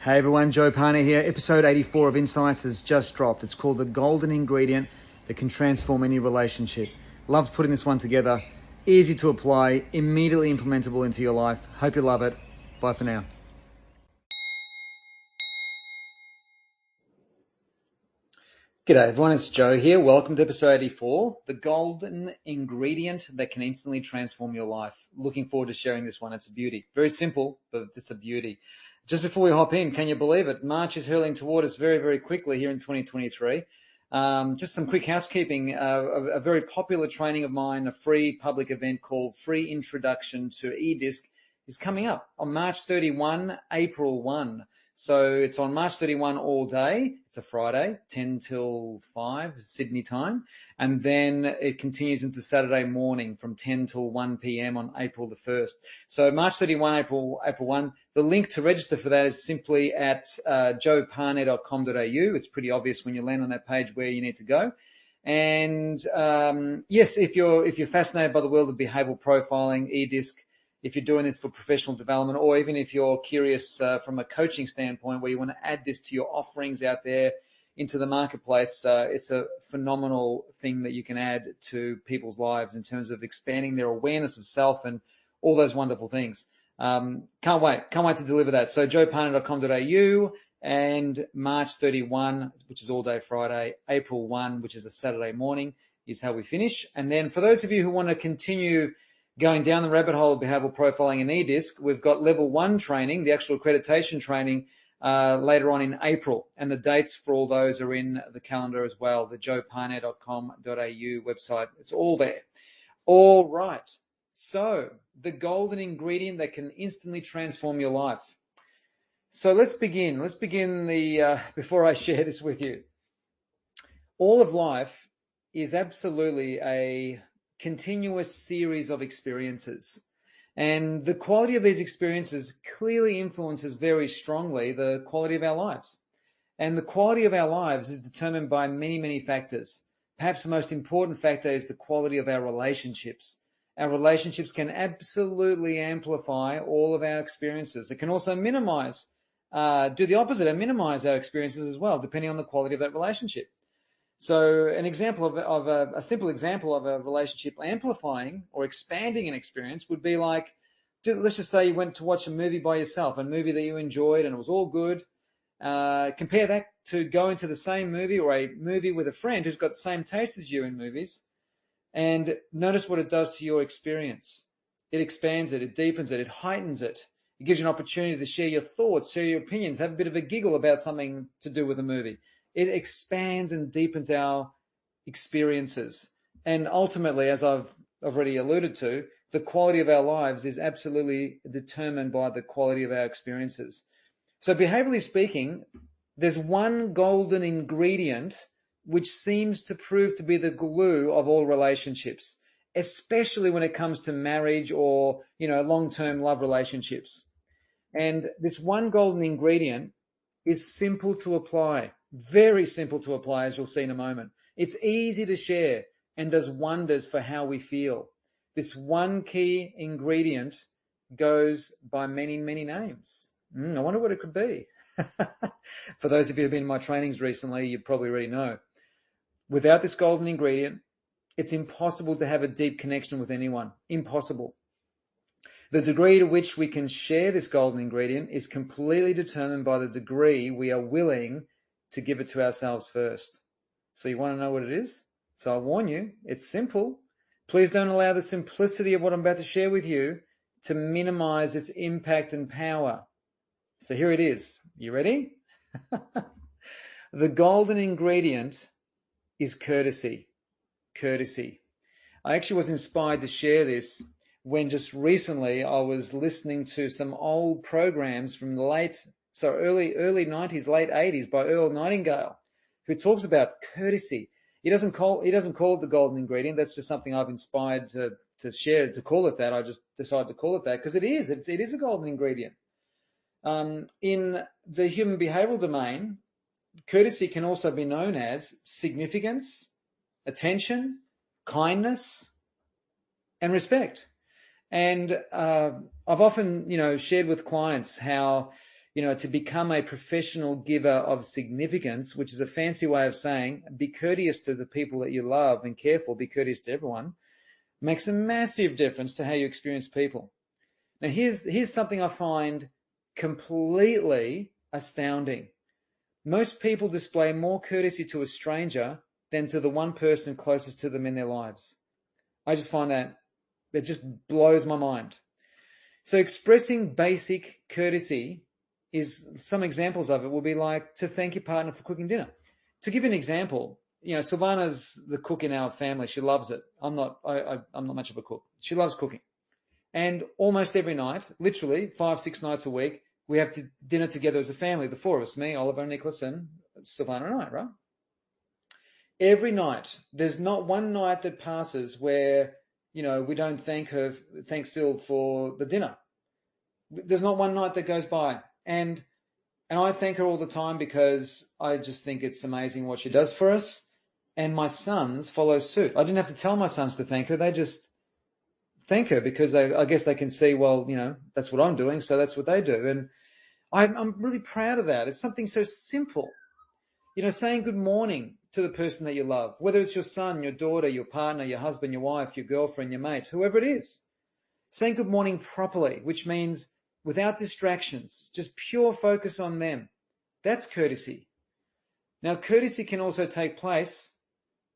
Hey everyone, Joe Pane here. Episode 84 of Insights has just dropped. It's called The Golden Ingredient That Can Transform Any Relationship. Loved putting this one together. Easy to apply, immediately implementable into your life. Hope you love it. Bye for now. G'day everyone, it's Joe here. Welcome to episode 84, The Golden Ingredient That Can Instantly Transform Your Life. Looking forward to sharing this one. It's a beauty. Very simple, but it's a beauty. Just before we hop in, can you believe it? March is hurling toward us very, very quickly here in 2023. Just some quick housekeeping. A very popular training of mine, a free public event called Free Introduction to eDisc, is coming up on March 31, April 1. So it's on March 31 all day. It's a Friday, 10 till 5 Sydney time. And then it continues into Saturday morning from 10 till 1 p.m. on April the 1st. So March 31, April 1. The link to register for that is simply at joepane.com.au. It's pretty obvious when you land on that page where you need to go. And yes, if you're fascinated by the world of behavioral profiling, eDisc, if you're doing this for professional development, or even if you're curious from a coaching standpoint where you want to add this to your offerings out there into the marketplace, it's a phenomenal thing that you can add to people's lives in terms of expanding their awareness of self and all those wonderful things. Can't wait to deliver that. So joepane.com.au, and March 31, which is all day Friday, April 1, which is a Saturday morning, is how we finish. And then for those of you who want to continue going down the rabbit hole of behavioral profiling and eDisc, we've got level 1 training, the actual accreditation training, later on in April. And the dates for all those are in the calendar as well, the joepane.com.au website. It's all there. All right. So the golden ingredient that can instantly transform your life. So let's begin. Before I share this with you. All of life is absolutely a continuous series of experiences. And the quality of these experiences clearly influences very strongly the quality of our lives. And the quality of our lives is determined by many, many factors. Perhaps the most important factor is the quality of our relationships. Our relationships can absolutely amplify all of our experiences. It can also do the opposite and minimize our experiences as well, depending on the quality of that relationship. So an example of a simple example of a relationship amplifying or expanding an experience would be like, let's just say you went to watch a movie by yourself, a movie that you enjoyed and it was all good. Compare that to going to the same movie or a movie with a friend who's got the same taste as you in movies, and notice what it does to your experience. It expands it, it deepens it, it heightens it. It gives you an opportunity to share your thoughts, share your opinions, have a bit of a giggle about something to do with the movie. It expands and deepens our experiences. And ultimately, as I've already alluded to, the quality of our lives is absolutely determined by the quality of our experiences. So behaviorally speaking, there's one golden ingredient which seems to prove to be the glue of all relationships, especially when it comes to marriage or, long-term love relationships. And this one golden ingredient is simple to apply. Very simple to apply, as you'll see in a moment. It's easy to share and does wonders for how we feel. This one key ingredient goes by many, many names. I wonder what it could be. For those of you who have been in my trainings recently, you probably already know. Without this golden ingredient, it's impossible to have a deep connection with anyone. Impossible. The degree to which we can share this golden ingredient is completely determined by the degree we are willing to give it to ourselves first. So you want to know what it is? So I warn you, it's simple. Please don't allow the simplicity of what I'm about to share with you to minimize its impact and power. So here it is. You ready? The golden ingredient is courtesy. Courtesy. I actually was inspired to share this when just recently I was listening to some old programs from the early 90s, late 80s by Earl Nightingale, who talks about courtesy. He doesn't call it the golden ingredient. That's just something I've inspired to share, to call it that. I just decided to call it that because it is a golden ingredient. In the human behavioral domain, courtesy can also be known as significance, attention, kindness, and respect. And I've often, shared with clients how, to become a professional giver of significance, which is a fancy way of saying be courteous to the people that you love and care for, be courteous to everyone, makes a massive difference to how you experience people. Now, here's something I find completely astounding. Most people display more courtesy to a stranger than to the one person closest to them in their lives. I just find that it just blows my mind. So expressing basic courtesy is, some examples of it will be like to thank your partner for cooking dinner. To give an example, Silvana's the cook in our family. She loves it. I'm not much of a cook. She loves cooking. And almost every night, literally 5-6 nights a week, we have dinner together as a family, the four of us, me, Oliver, Nicholas, and Silvana and I, right? Every night, there's not one night that passes where, we don't thank Sil for the dinner. There's not one night that goes by. And I thank her all the time because I just think it's amazing what she does for us. And my sons follow suit. I didn't have to tell my sons to thank her. They just thank her because I guess they can see, well, that's what I'm doing, so that's what they do. And I'm really proud of that. It's something so simple. Saying good morning to the person that you love, whether it's your son, your daughter, your partner, your husband, your wife, your girlfriend, your mate, whoever it is. Saying good morning properly, which means without distractions, just pure focus on them. That's courtesy. Now, courtesy can also take place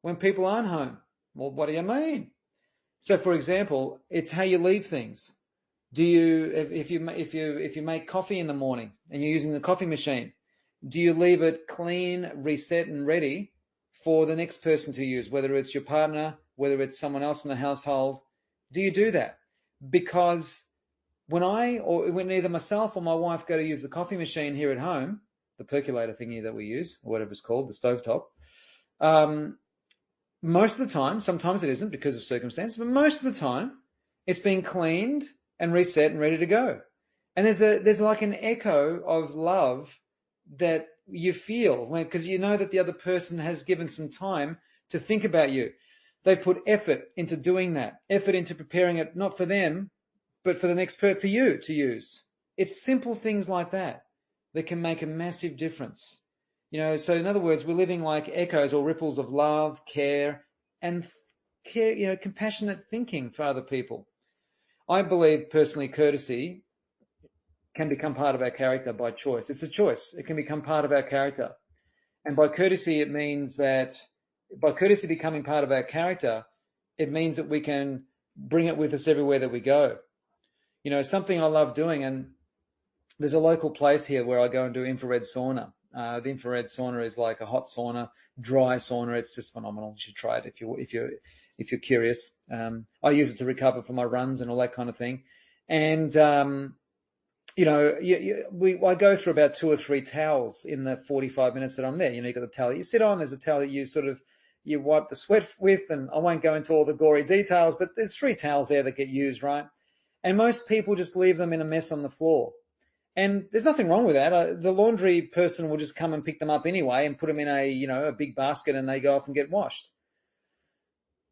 when people aren't home. Well, what do you mean? So, for example, it's how you leave things. Do you, if you make coffee in the morning and you're using the coffee machine, do you leave it clean, reset, and ready for the next person to use, whether it's your partner, whether it's someone else in the household? Do you do that? Because when either myself or my wife go to use the coffee machine here at home, the percolator thingy that we use, or whatever it's called, the stovetop, most of the time, sometimes it isn't because of circumstances, but most of the time, it's been cleaned and reset and ready to go. And there's like an echo of love that you feel because you know that the other person has given some time to think about you. They've put effort into doing that, effort into preparing it, not for them, but for the next for you to use. It's simple things like that can make a massive difference. So in other words, we're living like echoes or ripples of love, care, compassionate thinking for other people. I believe personally courtesy can become part of our character by choice. It's a choice. It can become part of our character. And by courtesy, it means that by courtesy becoming part of our character, it means that we can bring it with us everywhere that we go. Something I love doing, and there's a local place here where I go and do infrared sauna. The infrared sauna is like a hot sauna, dry sauna. It's just phenomenal. You should try it if you're curious. I use it to recover from my runs and all that kind of thing. And I go through about 2 or 3 towels in the 45 minutes that I'm there. You've got the towel that you sit on. There's a towel that you wipe the sweat with, and I won't go into all the gory details, but there's 3 towels there that get used, right? And most people just leave them in a mess on the floor. And there's nothing wrong with that. The laundry person will just come and pick them up anyway and put them in a big basket, and they go off and get washed.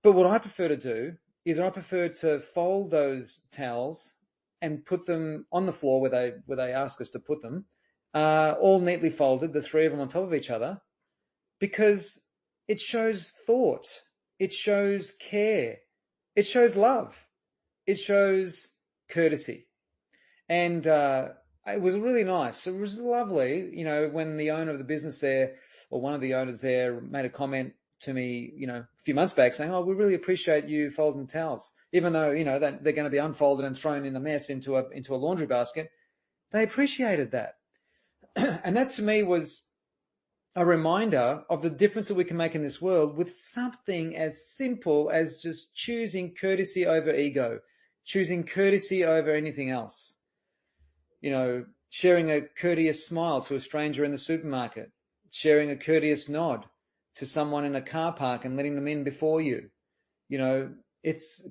But what I prefer to do is I prefer to fold those towels and put them on the floor where they ask us to put them, all neatly folded, the 3 of them on top of each other, because it shows thought, it shows care, it shows love, it shows courtesy. And it was really nice. It was lovely, when the owner of the business there, or one of the owners there, made a comment to me, a few months back saying, "Oh, we really appreciate you folding the towels. Even though, that they're going to be unfolded and thrown in a mess into a laundry basket." They appreciated that. And that to me was a reminder of the difference that we can make in this world with something as simple as just choosing courtesy over ego, choosing courtesy over anything else. Sharing a courteous smile to a stranger in the supermarket, sharing a courteous nod to someone in a car park and letting them in before you.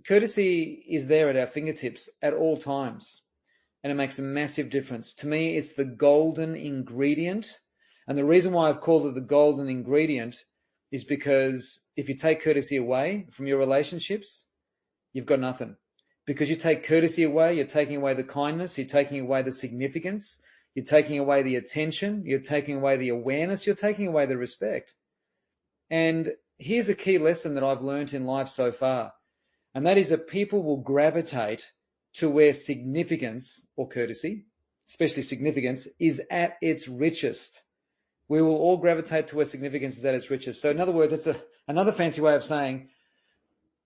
Courtesy is there at our fingertips at all times, and it makes a massive difference. To me, it's the golden ingredient. And the reason why I've called it the golden ingredient is because if you take courtesy away from your relationships, you've got nothing. Because you take courtesy away, you're taking away the kindness, you're taking away the significance, You're taking away the attention. You're taking away the awareness. You're taking away the respect. And here's a key lesson that I've learned in life so far, and that is that people will gravitate to where significance or courtesy, especially significance, is at its richest. We will all gravitate to where significance is at its richest. So in other words, it's another fancy way of saying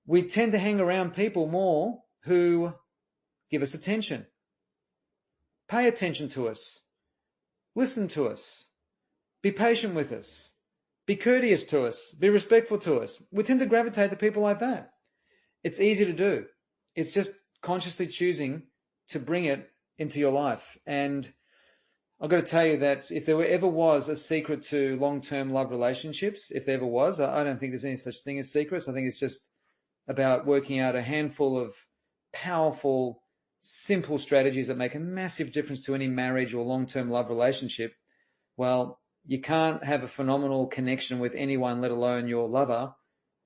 we tend to hang around people more who give us attention, pay attention to us, listen to us, be patient with us, be courteous to us, be respectful to us. We tend to gravitate to people like that. It's easy to do. It's just consciously choosing to bring it into your life. And I've got to tell you that if there ever was a secret to long-term love relationships, if there ever was, I don't think there's any such thing as secrets. I think it's just about working out a handful of powerful, simple strategies that make a massive difference to any marriage or long-term love relationship. Well, you can't have a phenomenal connection with anyone, let alone your lover,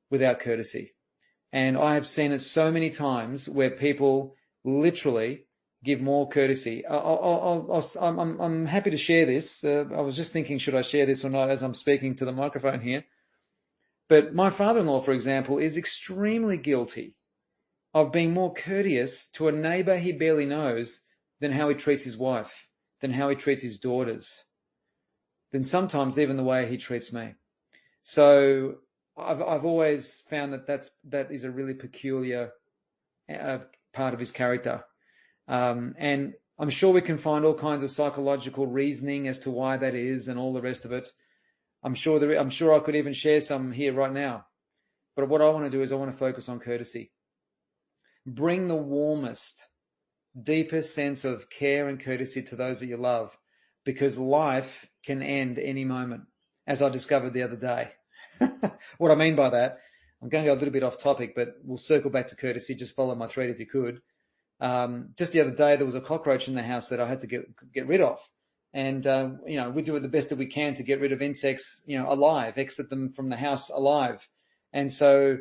without courtesy. And I have seen it so many times where people literally give more courtesy. I'm happy to share this. I was just thinking, should I share this or not as I'm speaking to the microphone here? But my father-in-law, for example, is extremely guilty of being more courteous to a neighbor he barely knows than how he treats his wife, than how he treats his daughters, than sometimes even the way he treats me. So I've always found that is a really peculiar part of his character. And I'm sure we can find all kinds of psychological reasoning as to why that is and all the rest of it. I'm sure I could even share some here right now. But what I want to do is I want to focus on courtesy. Bring the warmest, deepest sense of care and courtesy to those that you love, because life can end any moment, as I discovered the other day. What I mean by that, I'm going to go a little bit off topic, but we'll circle back to courtesy. Just follow my thread if you could. Just the other day, there was a cockroach in the house that I had to get rid of. And, we do it the best that we can to get rid of insects, alive, exit them from the house alive. And so,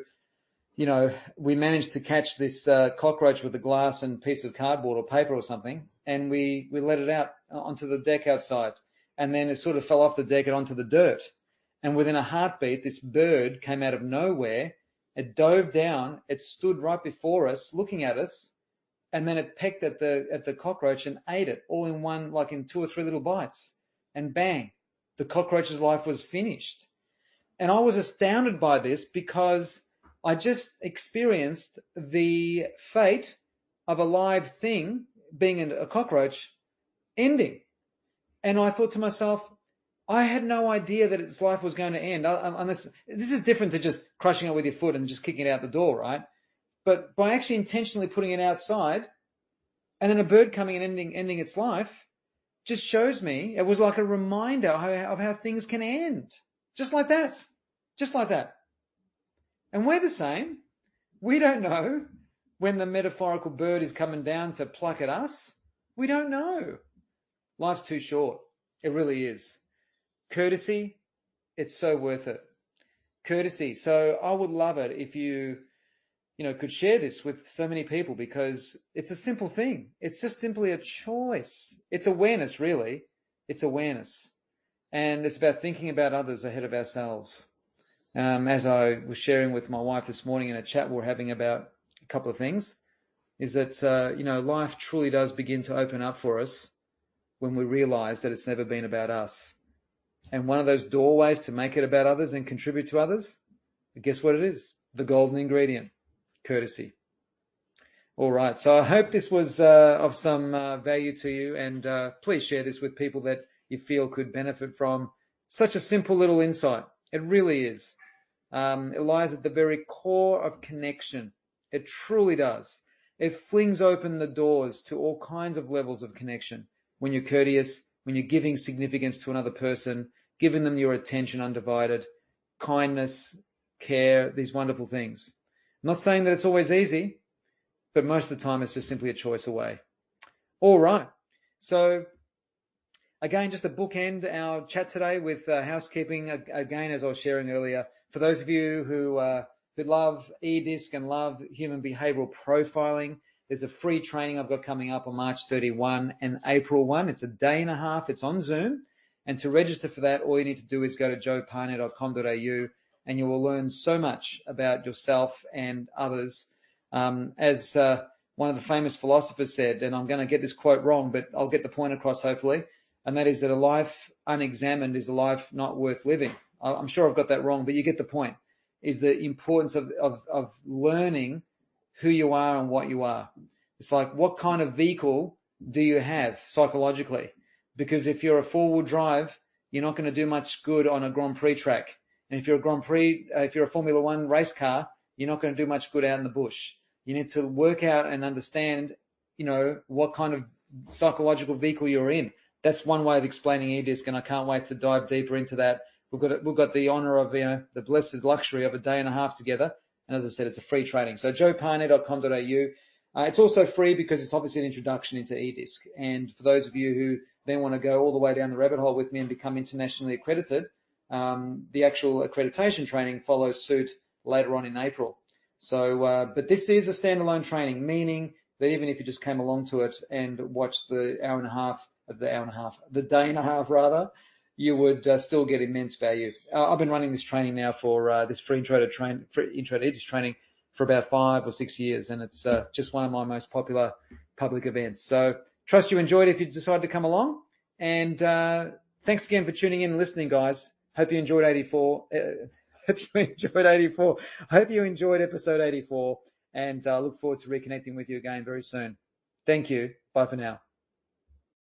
we managed to catch this cockroach with a glass and piece of cardboard or paper or something. And we let it out onto the deck outside. And then it sort of fell off the deck and onto the dirt. And within a heartbeat, this bird came out of nowhere. It dove down. It stood right before us, looking at us. And then it pecked at the cockroach and ate it all in one, like in 2 or 3 little bites. And bang, the cockroach's life was finished. And I was astounded by this because I just experienced the fate of a live thing, being a cockroach, ending. And I thought to myself, I had no idea that its life was going to end. Unless this is different to just crushing it with your foot and just kicking it out the door, right? But by actually intentionally putting it outside and then a bird coming and ending its life just shows me, it was like a reminder of how things can end. Just like that. Just like that. And we're the same. We don't know when the metaphorical bird is coming down to pluck at us. We don't know. Life's too short. It really is. Courtesy, it's so worth it. Courtesy. So I would love it if you could share this with so many people, because it's a simple thing. It's just simply a choice. It's awareness, really. It's awareness. And it's about thinking about others ahead of ourselves. As I was sharing with my wife this morning in a chat we were having about a couple of things, is that, life truly does begin to open up for us when we realize that it's never been about us. And one of those doorways to make it about others and contribute to others, guess what it is? The golden ingredient. Courtesy. All right. So I hope this was of some value to you, and please share this with people that you feel could benefit from such a simple little insight. It really is. It lies at the very core of connection. It truly does. It flings open the doors to all kinds of levels of connection. When you're courteous, when you're giving significance to another person, giving them your attention undivided, kindness, care, these wonderful things. I'm not saying that it's always easy, but most of the time it's just simply a choice away. All right. So again, just to bookend our chat today with housekeeping, again, as I was sharing earlier, for those of you who love eDisc and love human behavioral profiling, there's a free training I've got coming up on March 31 and April 1. It's a day and a half. It's on Zoom. And to register for that, all you need to do is go to joepane.com.au, and you will learn so much about yourself and others. As one of the famous philosophers said, and I'm going to get this quote wrong, but I'll get the point across hopefully, and that is that a life unexamined is a life not worth living. I'm sure I've got that wrong, but you get the point, is the importance of learning who you are and what you are. It's like, what kind of vehicle do you have psychologically? Because if you're a four-wheel drive, you're not going to do much good on a Grand Prix track. And if you're a Formula One race car, you're not going to do much good out in the bush. You need to work out and understand, what kind of psychological vehicle you're in. That's one way of explaining eDisc, and I can't wait to dive deeper into that. We've got the honor of, the blessed luxury of a day and a half together. And as I said, it's a free training. So joepane.com.au. It's also free because it's obviously an introduction into eDisc. And for those of you who then want to go all the way down the rabbit hole with me and become internationally accredited, the actual accreditation training follows suit later on in April. So, but this is a standalone training, meaning that even if you just came along to it and watched the day and a half rather, you would still get immense value. I've been running this training now for this free intro to eDisc training for about 5 or 6 years, and it's just one of my most popular public events. So trust you enjoyed if you decided to come along, and thanks again for tuning in and listening, guys. Hope you enjoyed 84. Hope you enjoyed episode 84, and look forward to reconnecting with you again very soon. Thank you. Bye for now.